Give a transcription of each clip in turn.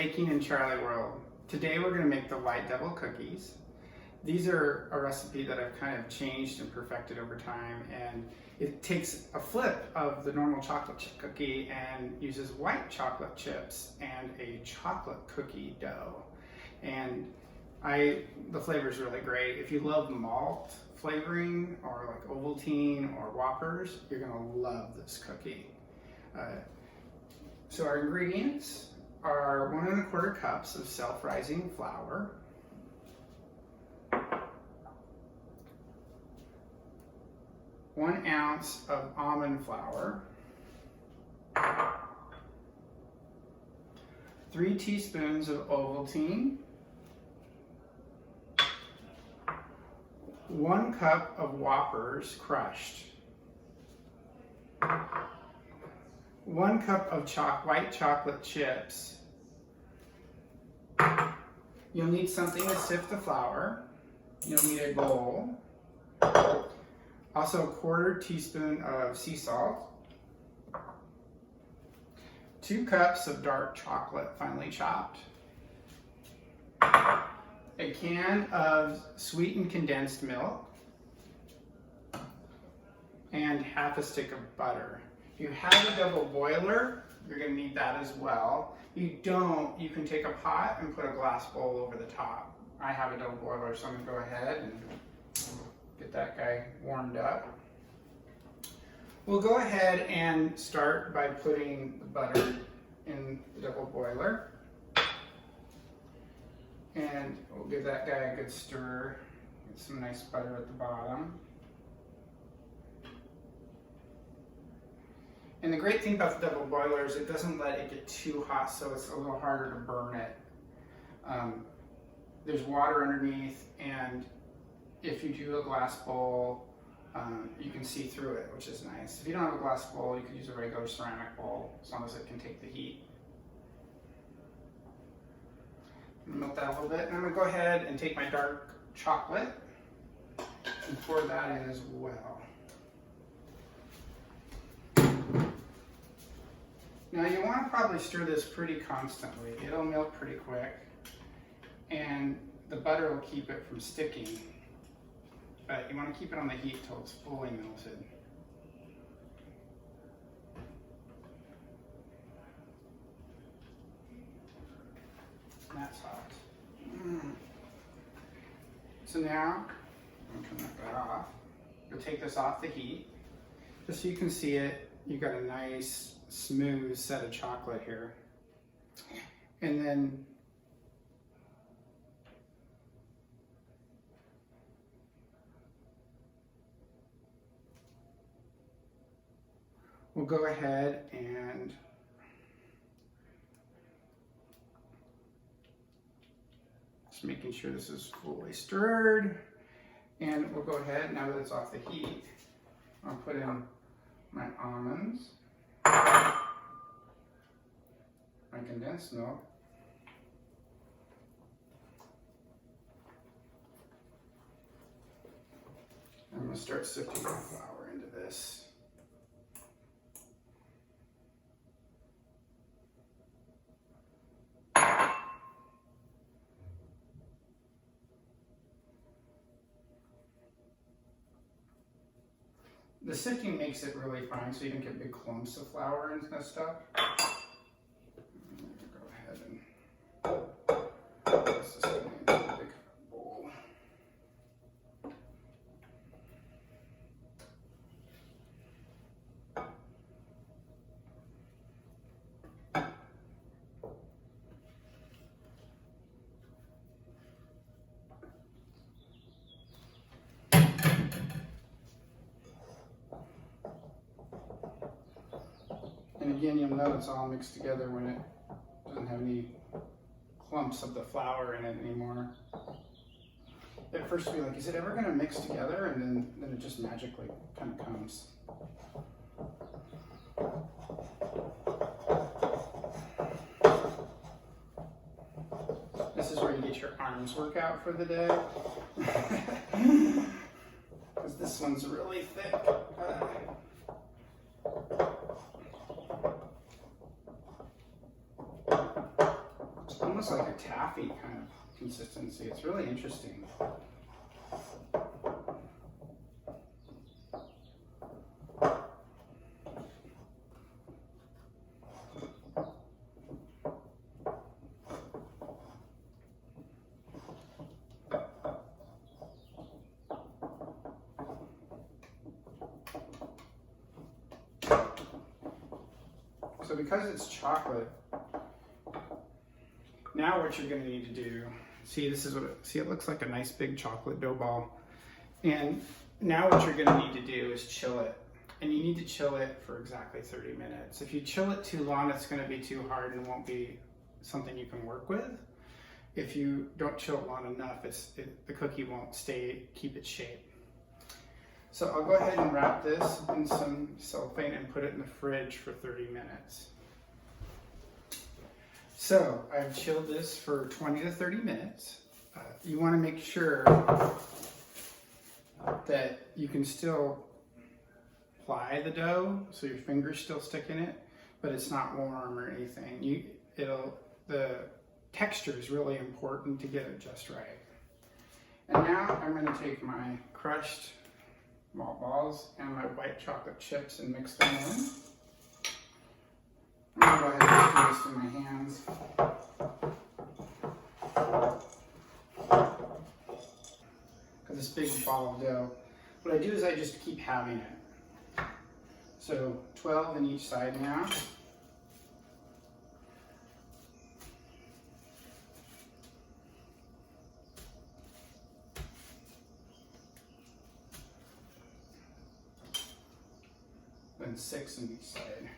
Baking in Charlie World. Today we're going to make the white devil cookies. These are a recipe that I've kind of changed and perfected over time, and it takes a flip of the normal chocolate chip cookie and uses white chocolate chips and a chocolate cookie dough. And the flavor is really great. If you love malt flavoring or like Ovaltine or Whoppers, you're going to love this cookie. So our ingredients are 1 1/4 cups of self-rising flour, 1 ounce of almond flour, 3 teaspoons of Ovaltine, 1 cup of Whoppers crushed, 1 cup of white chocolate chips. You'll need something to sift the flour. You'll need a bowl. Also 1/4 teaspoon of sea salt. 2 cups of dark chocolate finely chopped. A can of sweetened condensed milk. And half a stick of butter. If you have a double boiler, you're going to need that as well. If you don't, you can take a pot and put a glass bowl over the top. I have a double boiler, so I'm going to go ahead and get that guy warmed up. We'll go ahead and start by putting the butter in the double boiler. And we'll give that guy a good stir. Get some nice butter at the bottom. And the great thing about the double boiler is it doesn't let it get too hot, so it's a little harder to burn it. There's water underneath, and if you do a glass bowl, you can see through it, which is nice. If you don't have a glass bowl, you could use a regular ceramic bowl, as long as it can take the heat. Melt that a little bit, and I'm going to go ahead and take my dark chocolate and pour that in as well. Now you want to probably stir this pretty constantly. It'll melt pretty quick, and the butter will keep it from sticking. But you want to keep it on the heat until it's fully melted. That's hot. So now, I'm going to turn that off. You'll take this off the heat, just so you can see it. You've got a nice smooth set of chocolate here. And then we'll go ahead and just making sure this is fully stirred. And we'll go ahead, now that it's off the heat, I'll put in my almonds, my condensed milk, I'm going to start sifting my flour into this. The sifting makes it really fine, so you don't get big clumps of flour and stuff. Go ahead and put this into a big bowl. And again, you'll know it's all mixed together when it doesn't have any clumps of the flour in it anymore. At first you'll be like, is it ever going to mix together? And then it just magically kind of comes. This is where you get your arms workout for the day. Because this one's really thick. almost like a taffy kind of consistency. It's really interesting. So because it's chocolate, now what you're going to need to do, see it looks like a nice big chocolate dough ball. And now what you're going to need to do is chill it. And you need to chill it for exactly 30 minutes. If you chill it too long, it's going to be too hard and won't be something you can work with. If you don't chill it long enough, the cookie won't keep its shape. So I'll go ahead and wrap this in some cellophane and put it in the fridge for 30 minutes. So I've chilled this for 20 to 30 minutes. You want to make sure that you can still ply the dough, so your fingers still stick in it, but it's not warm or anything. The texture is really important to get it just right. And now I'm going to take my crushed malt balls and my white chocolate chips and mix them in. I'm going to go ahead and do this in my hands. Got this big ball of dough. What I do is I just keep having it. So 12 on each side now. And 6 on each side.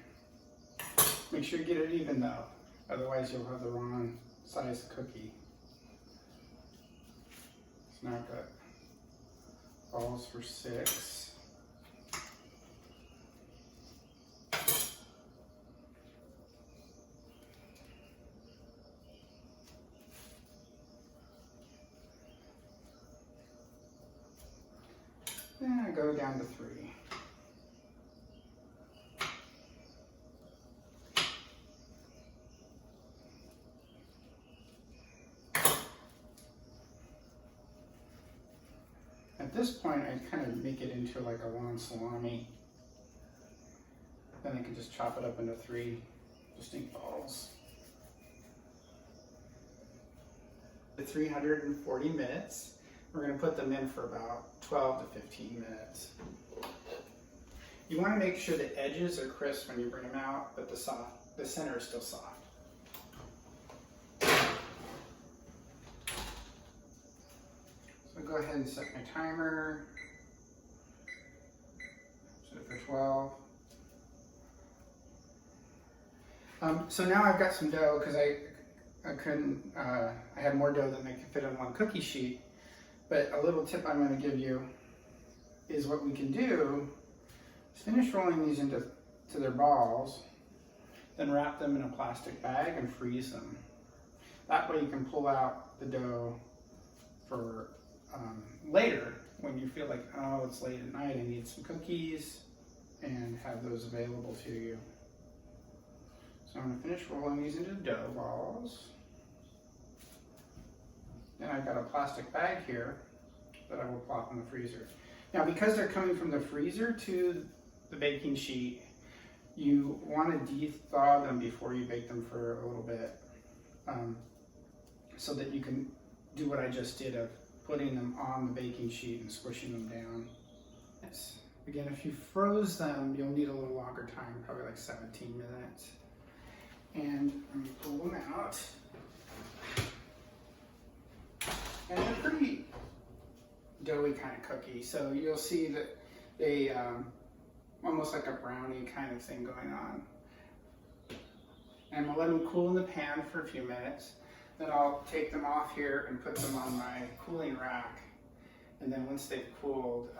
Make sure you get it even though, otherwise you'll have the wrong size cookie. So now I've got balls for 6. Then I go down to 3. At this point, I kind of make it into like a long salami. Then I can just chop it up into 3 distinct balls. At 340 minutes, we're going to put them in for about 12 to 15 minutes. You want to make sure the edges are crisp when you bring them out, but the center is still soft. Go ahead and set my timer. Set it for 12. So now I've got some dough because I had more dough than I could fit on one cookie sheet. But a little tip I'm going to give you is what we can do is finish rolling these into their balls, then wrap them in a plastic bag and freeze them. That way you can pull out the dough for later when you feel like, oh, it's late at night, I need some cookies, and have those available to you. So I'm going to finish rolling these into dough balls. Then I've got a plastic bag here that I will plop in the freezer. Now, because they're coming from the freezer to the baking sheet, you want to de-thaw them before you bake them for a little bit, so that you can do what I just did of putting them on the baking sheet and squishing them down. Yes. Again, if you froze them, you'll need a little longer time, probably like 17 minutes. And let me pull them out. And they're pretty doughy kind of cookie, so you'll see that they almost like a brownie kind of thing going on. And I'm gonna let them cool in the pan for a few minutes. Then I'll take them off here and put them on my cooling rack. And then once they've cooled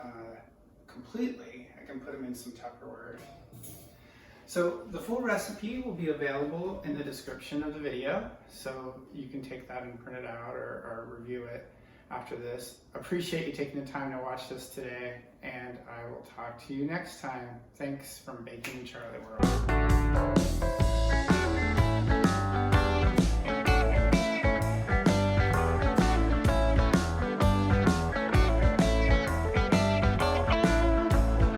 completely, I can put them in some Tupperware. So the full recipe will be available in the description of the video. So you can take that and print it out or review it after this. Appreciate you taking the time to watch this today, and I will talk to you next time. Thanks from Baking Charlie World.